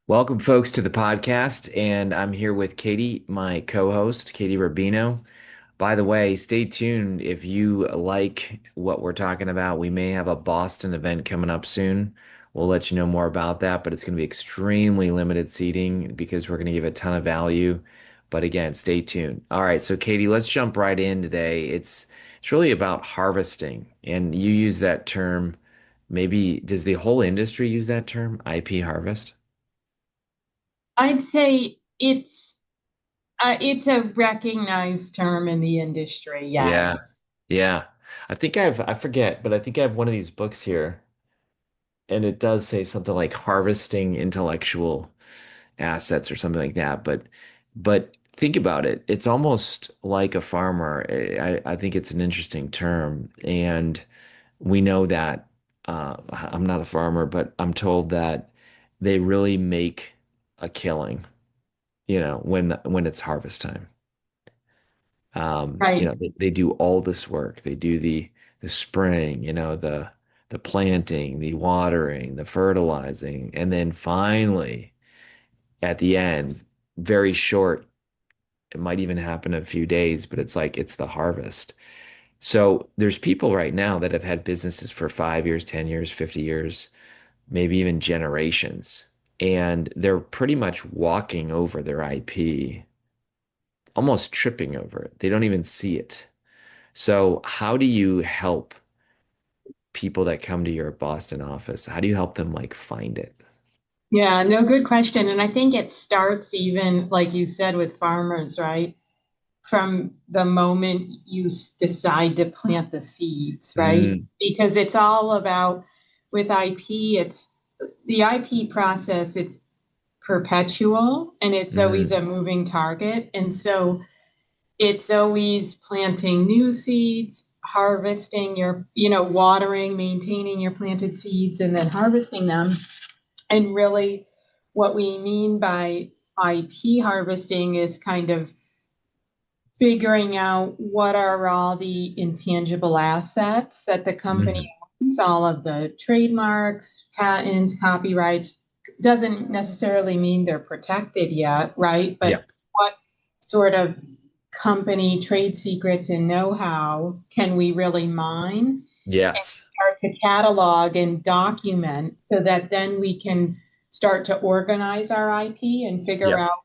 Welcome, folks, to the podcast. And I'm here with Katie, my co host, Katie Rubino. By the way, stay tuned if you like what we're talking about. We may have a Boston event coming up soon. We'll let you know more about that, but it's going to be extremely limited seating because we're going to give a ton of value. But again, stay tuned. All right, so Katie, let's jump right in today. It's really about harvesting, and you use that term. Maybe does the whole industry use that term, IP harvest? I'd say it's a recognized term in the industry, Yeah. yes. Yeah. I forget, but I think I have one of these books here, and it does say something like harvesting intellectual assets or something like that. But think about it. It's almost like a farmer. I think it's an interesting term. And we know that I'm not a farmer, but I'm told that they really make a killing, when it's harvest time. Right. They do all this work. They do the spraying, the planting, the watering, the fertilizing, and then finally at the end, very short, it might even happen in a few days, but it's the harvest. So there's people right now that have had businesses for 5 years, 10 years, 50 years, maybe even generations, and they're pretty much walking over their IP, almost tripping over it. They don't even see it. So, how do you help people that come to your Boston office? How do you help them like find it? Yeah, no, good question. And I think it starts even, like you said, with farmers, right? From the moment you decide to plant the seeds, right? Mm, Because it's all about with IP, it's the IP process, it's perpetual and it's always mm, a moving target. And so it's always planting new seeds, harvesting watering, maintaining your planted seeds, and then harvesting them. And really, what we mean by IP harvesting is kind of figuring out what are all the intangible assets that the company mm. owns, all of the trademarks, patents, copyrights. Doesn't necessarily mean they're protected yet, right? Yeah. But what sort of company trade secrets and know-how can we really mine and Yes. start to catalog and document so that then we can start to organize our IP and figure Yep. out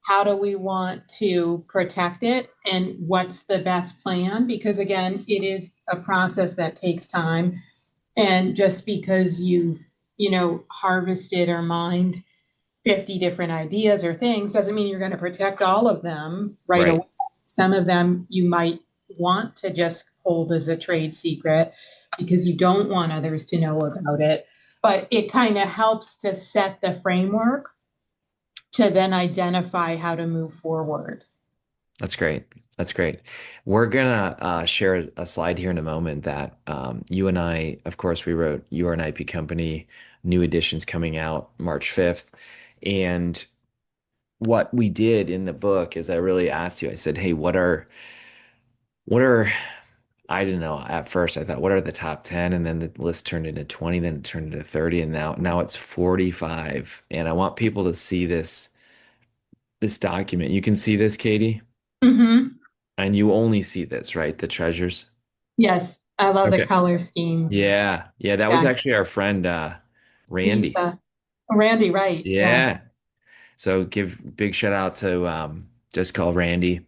how do we want to protect it and what's the best plan? Because again, it is a process that takes time. And just because you've harvested or mined 50 different ideas or things doesn't mean you're going to protect all of them right away. Right. Some of them you might want to just hold as a trade secret because you don't want others to know about it. But it kind of helps to set the framework to then identify how to move forward. That's great. That's great. We're gonna share a slide here in a moment that you and I, of course, we wrote You Are an IP Company, new editions coming out March 5th. And what we did in the book is I really asked you, I said, hey, what are I didn't know at first. I thought, what are the top 10? And then the list turned into 20, then it turned into 30, and now it's 45. And I want people to see this document. You can see this, Katie, Mm-hmm. and you only see this, right? The treasures. Yes, I love the Okay. color scheme. Yeah. Yeah, that was Yeah, actually our friend Randy. Lisa. Randy, right. Yeah. Yeah. So give big shout out to just call Randy.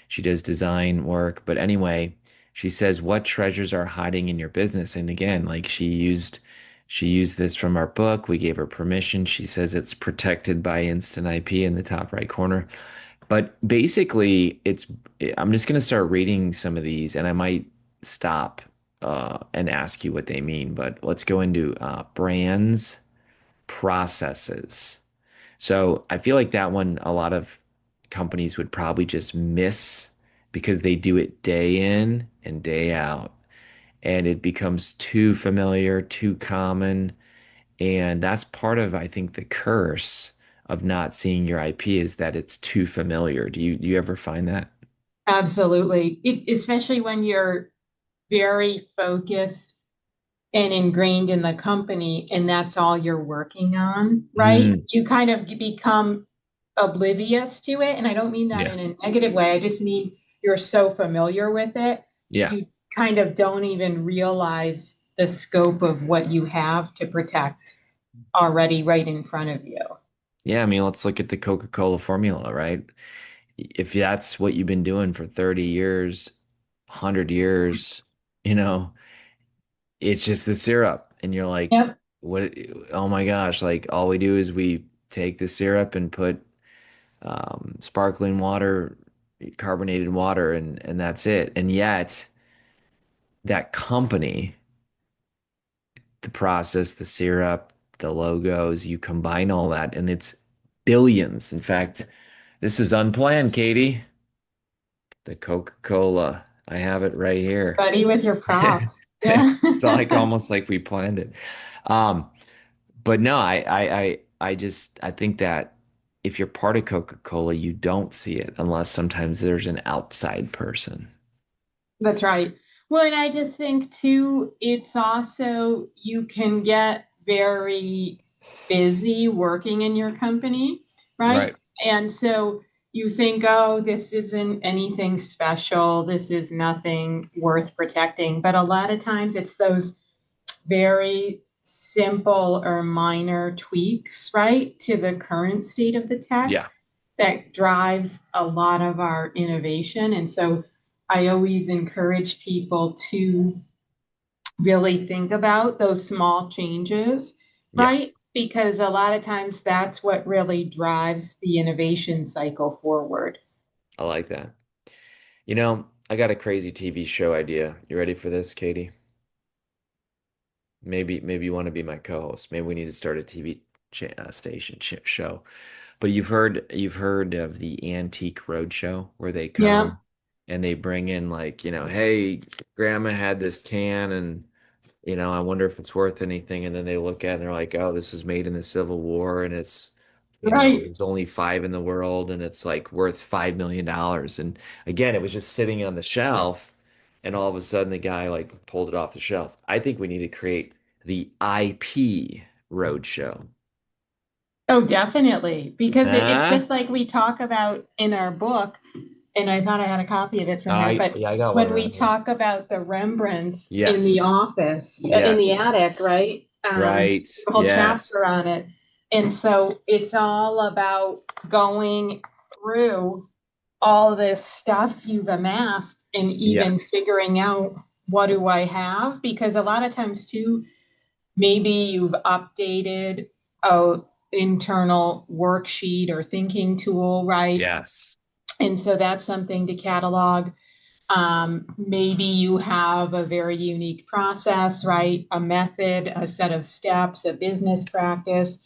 She does design work. But anyway, she says what treasures are hiding in your business. And again, like she used this from our book. We gave her permission. She says it's protected by instant IP in the top right corner. But basically, I'm just gonna start reading some of these and I might stop and ask you what they mean. But let's go into brands, processes. So I feel like that one, a lot of companies would probably just miss because they do it day in and day out. And it becomes too familiar, too common. And that's part of, I think, the curse of not seeing your IP is that it's too familiar. Do you ever find that? Absolutely. Especially when you're very focused and ingrained in the company, and that's all you're working on, right? Mm, You kind of become oblivious to it. And I don't mean that yeah. in a negative way. I just mean you're so familiar with it, Yeah. you kind of don't even realize the scope of what you have to protect already right in front of you. Yeah. I mean, let's look at the Coca-Cola formula, right? If that's what you've been doing for 30 years, 100 years, you know, it's just the syrup. And you're like, Yep. what? Oh my gosh. Like, all we do is we take the syrup and put sparkling water, carbonated water, and that's it. And yet, that company, the process, the syrup, the logos, you combine all that, and it's billions. In fact, this is unplanned, Katie. The Coca-Cola. I have it right here. Buddy with your props. Yeah. It's like almost like we planned it. Um, but no, I think that if you're part of Coca-Cola, you don't see it unless sometimes there's an outside person. That's right. Well, and I just think too, it's also you can get very busy working in your company, right? Right. And so you think, oh, this isn't anything special. This is nothing worth protecting. But a lot of times it's those very simple or minor tweaks, right, to the current state of the tech Yeah, that drives a lot of our innovation. And so I always encourage people to really think about those small changes, yeah, right? Because a lot of times that's what really drives the innovation cycle forward. I like that. I got a crazy TV show idea. You ready for this, Katie? Maybe you want to be my co-host. Maybe we need to start a TV station show. But you've heard of the Antique Roadshow where they Yeah, come and they bring in like, hey, grandma had this can and I wonder if it's worth anything. And then they look at it and they're like, oh, this was made in the Civil War and it's, right. there's only five in the world and it's like worth $5 million. And again, it was just sitting on the shelf and all of a sudden the guy like pulled it off the shelf. I think we need to create the IP Roadshow. Oh, definitely. Because it's Huh? just like we talk about in our book, and I thought I had a copy of it somewhere, but Yeah, I got one when we around here. talk about the Rembrandts in the Yes. office, in the Yes. attic, right? Right. The whole chapter Yes. on it. And so it's all about going through all this stuff you've amassed and Yeah. even figuring out what do I have? Because a lot of times too, maybe you've updated a internal worksheet or thinking tool, right? Yes. And so that's something to catalog. Maybe you have a very unique process, right? A method, a set of steps, a business practice.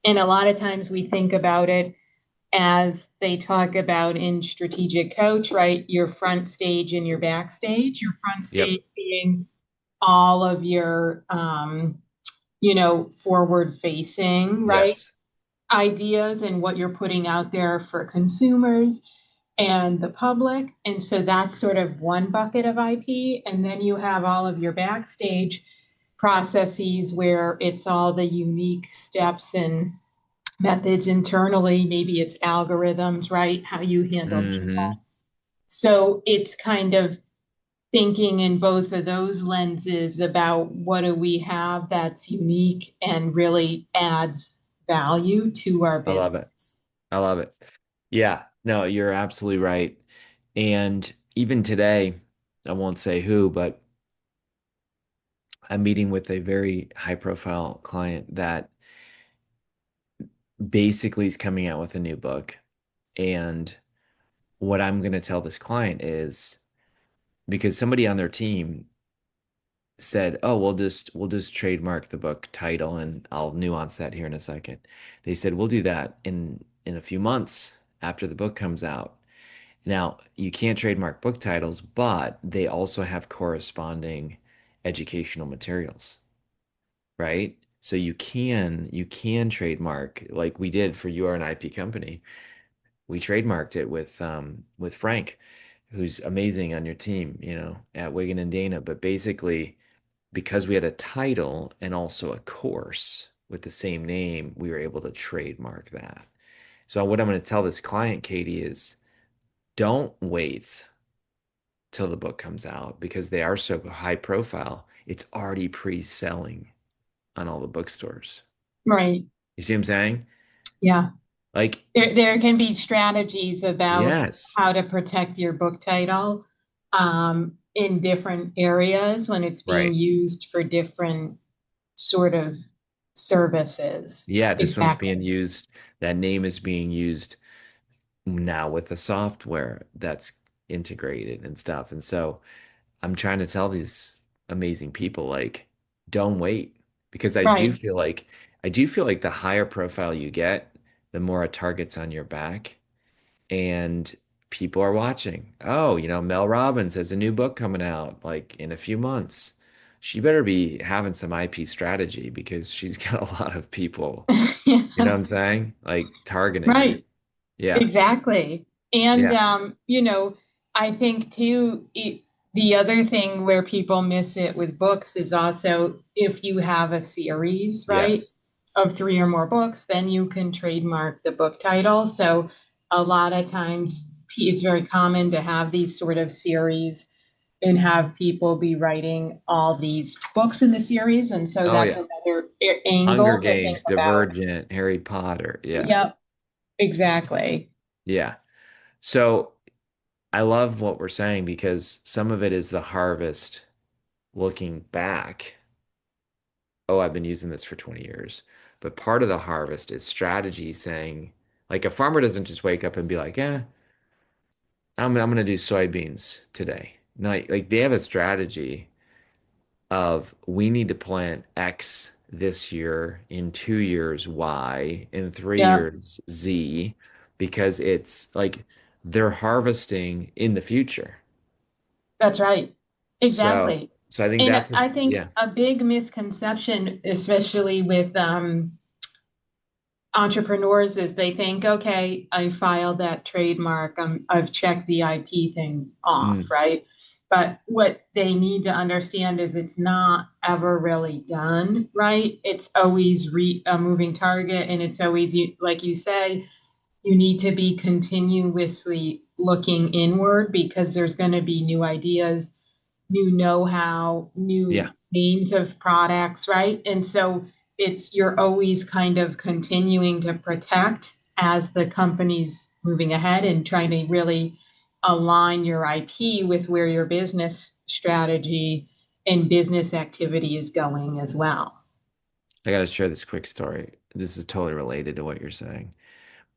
And a lot of times we think about it as they talk about in strategic coach, right? Your front stage and your backstage. Your front Yep. stage being all of your forward facing, right? Yes. Ideas and what you're putting out there for consumers and the public. And so that's sort of one bucket of IP. And then you have all of your backstage processes where it's all the unique steps and methods internally. Maybe it's algorithms, right? How you handle data. Hmm. So it's kind of thinking in both of those lenses about what do we have that's unique and really adds value to our I love it. business. I love it. Yeah. No, you're absolutely right. And even today, I won't say who, but I'm meeting with a very high profile client that basically is coming out with a new book. And what I'm going to tell this client is because somebody on their team said, "Oh, we'll just trademark the book title and I'll nuance that here in a second." They said, "We'll do that in a few months after the book comes out." Now, you can't trademark book titles, but they also have corresponding educational materials, right? So you can trademark like we did for You Are an IP Company. We trademarked it with Frank, who's amazing on your team, at Wigan and Dana. But basically, because we had a title and also a course with the same name, we were able to trademark that. So what I'm going to tell this client, Katie, is don't wait till the book comes out because they are so high profile. It's already pre-selling on all the bookstores. Right. You see what I'm saying? Yeah. Like, There can be strategies about yes, how to protect your book title in different areas when it's being right. used for different sort of services. Yeah, this one's being Exactly. used. That name is being used now with the software that's integrated and stuff. And so I'm trying to tell these amazing people, like, don't wait because Right. I do feel like the higher profile you get, the more a target's on your back and people are watching. Oh, Mel Robbins has a new book coming out like in a few months. She better be having some IP strategy because she's got a lot of people, you know Yeah. what I'm saying? Like targeting her. Right. Yeah. Exactly. And, Yeah. I think too, the other thing where people miss it with books is also if you have a series, right, Yes. of three or more books, then you can trademark the book title. So a lot of times it's very common to have these sort of series and have people be writing all these books in the series. And so Oh that's yeah. another Hunger angle to think Games, about. Divergent, Harry Potter. Yeah. Yep, exactly. Yeah. So I love what we're saying because some of it is the harvest looking back. Oh, I've been using this for 20 years. But part of the harvest is strategy saying, like a farmer doesn't just wake up and be like, yeah, I'm gonna do soybeans today. No, like they have a strategy of we need to plant X this year, in 2 years Y, in three Yep. years Z, because it's like they're harvesting in the future. That's right. So, Exactly. so I think And that's I think yeah, a big misconception, especially with entrepreneurs, is they think, okay, I filed that trademark, I've checked the IP thing off, mm, right? But what they need to understand is it's not ever really done, right? It's always a moving target, and it's always, like you say, you need to be continuously looking inward because there's going to be new ideas, new know-how, yeah. new names of products, right? And so you're always kind of continuing to protect as the company's moving ahead and trying to really align your IP with where your business strategy and business activity is going as well. I gotta share this quick story. This is totally related to what you're saying.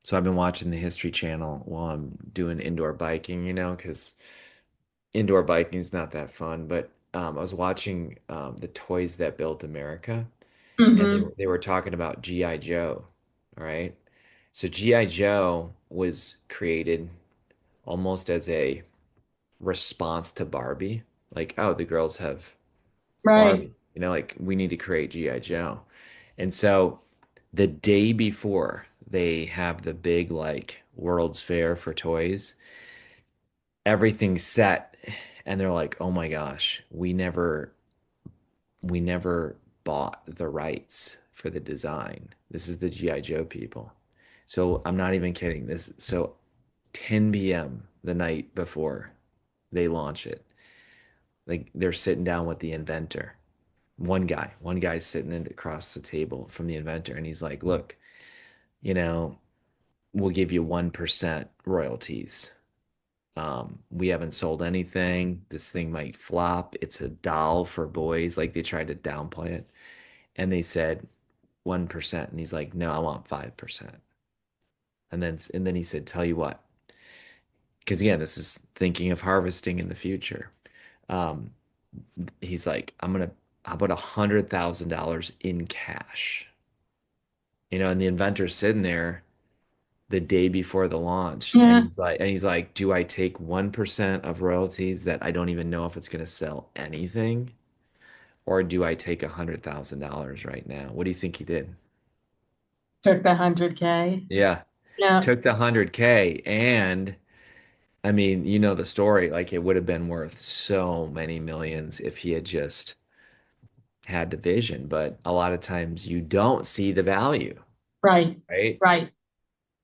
So I've been watching the History Channel while I'm doing indoor biking, because indoor biking is not that fun. But I was watching the Toys That Built America, and they Mm-hmm. were they were talking about G.I. Joe. All right. So G.I. Joe was created almost as a response to Barbie. Like, oh, the girls have Right. Barbie, like we need to create G.I. Joe. And so the day before they have the big like World's Fair for toys, everything's set and they're like, "Oh my gosh, we never bought the rights for the design. This is the G.I. Joe people." So I'm not even kidding. This so 10 p.m. the night before they launch it, like they're sitting down with the inventor. One guy's sitting across the table from the inventor, and he's like, "Look, you know, we'll give you 1% royalties. We haven't sold anything. This thing might flop. It's a doll for boys." Like they tried to downplay it. And they said 1%. And he's like, "No, I want 5%." And then he said, "Tell you what," because again, this is thinking of harvesting in the future. Um, he's like, how about $100,000 in cash? And the inventor's sitting there the day before the launch, and Yeah. he's like, "Do I take 1% of royalties that I don't even know if it's going to sell anything, or do I take $100,000 right now?" What do you think he did? Took the 100K. Yeah, Yeah. took the 100K, and I mean, you know the story. Like it would have been worth so many millions if he had just had the vision, but a lot of times you don't see the value, Right. right? Right.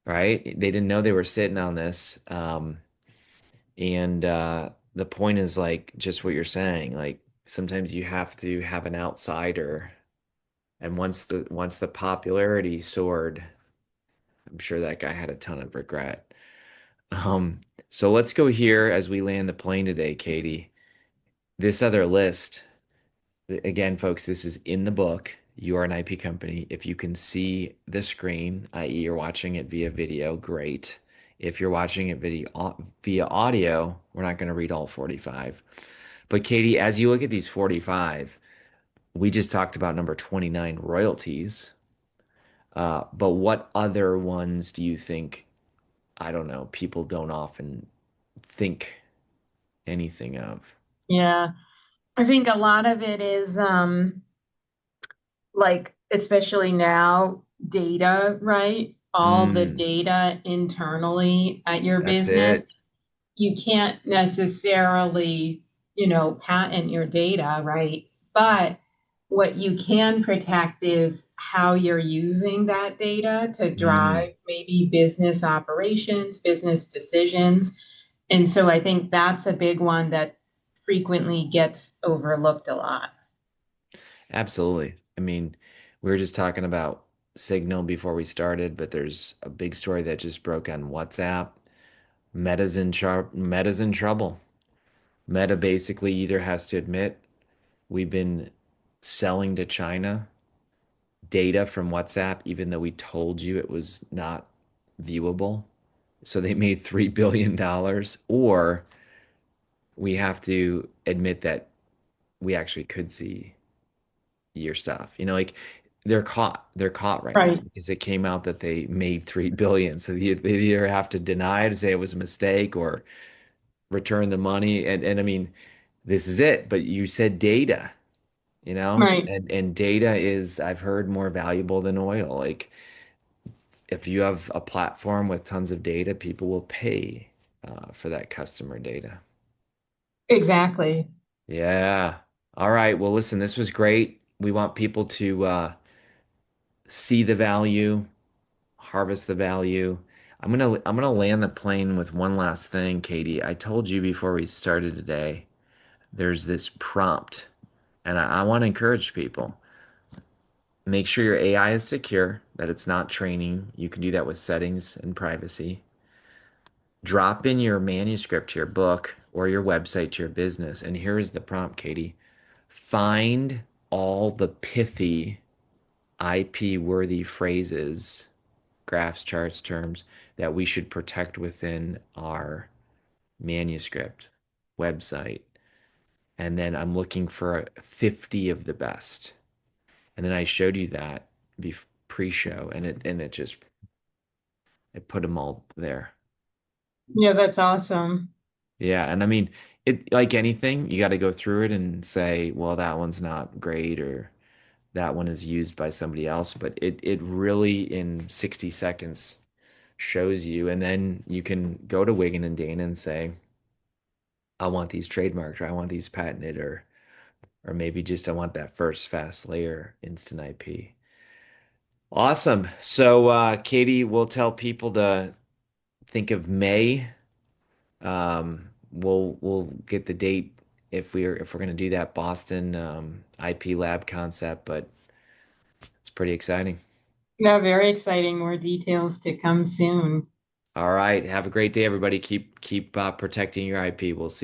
Right? They didn't know they were sitting on this. And the point is like just what you're saying. Like sometimes you have to have an outsider. And once the popularity soared, I'm sure that guy had a ton of regret. Um, so let's go here as we land the plane today, Katie. This other list, again, folks, this is in the book. You are an IP company. If you can see the screen, i.e., you're watching it via video, great. If you're watching it via audio, we're not going to read all 45. But Katie, as you look at these 45, we just talked about number 29, royalties. But what other ones do you think, I don't know, people don't often think anything of? Yeah. I think a lot of it is like especially now data, right? All the Mm, data internally at your that's business. it. You can't necessarily, patent your data, right? But what you can protect is how you're using that data to Mm, drive maybe business operations, business decisions. And so I think that's a big one that frequently gets overlooked a lot. absolutely. I mean, we were just talking about Signal before we started, but there's a big story that just broke on WhatsApp. Meta's in trouble. Meta basically either has to admit we've been selling to China data from WhatsApp, even though we told you it was not viewable. So they made $3 billion, or we have to admit that we actually could see your stuff. Like they're caught. They're caught right now Right, because it came out that they made 3 billion. So they either have to deny it and say it was a mistake or return the money. And I mean, this is it. But you said data, right. and data is, I've heard, more valuable than oil. Like if you have a platform with tons of data, people will pay for that customer data. Exactly. Yeah. All right. Well, listen, this was great. We want people to see the value, harvest the value. I'm gonna land the plane with one last thing, Katie. I told you before we started today, there's this prompt, and I want to encourage people. Make sure your AI is secure, that it's not training. You can do that with settings and privacy. Drop in your manuscript to your book or your website to your business. And here's the prompt, Katie. Find all the pithy IP worthy phrases, graphs, charts, terms that we should protect within our manuscript website. And then I'm looking for 50 of the best. And then I showed you that pre-show, and it just it put them all there. Yeah, that's awesome. Yeah, and I mean, it like anything, you got to go through it and say, well, that one's not great or that one is used by somebody else, but it really in 60 seconds shows you, and then you can go to Wigan and Dana and say, I want these trademarked, or I want these patented, or maybe just I want that first fast layer instant IP. Awesome. So Katie, will tell people to think of May. We'll get the date if we're gonna do that Boston IP lab concept, but it's pretty exciting. Yeah, very exciting. More details to come soon. All right. Have a great day, everybody. Keep protecting your IP. We'll see.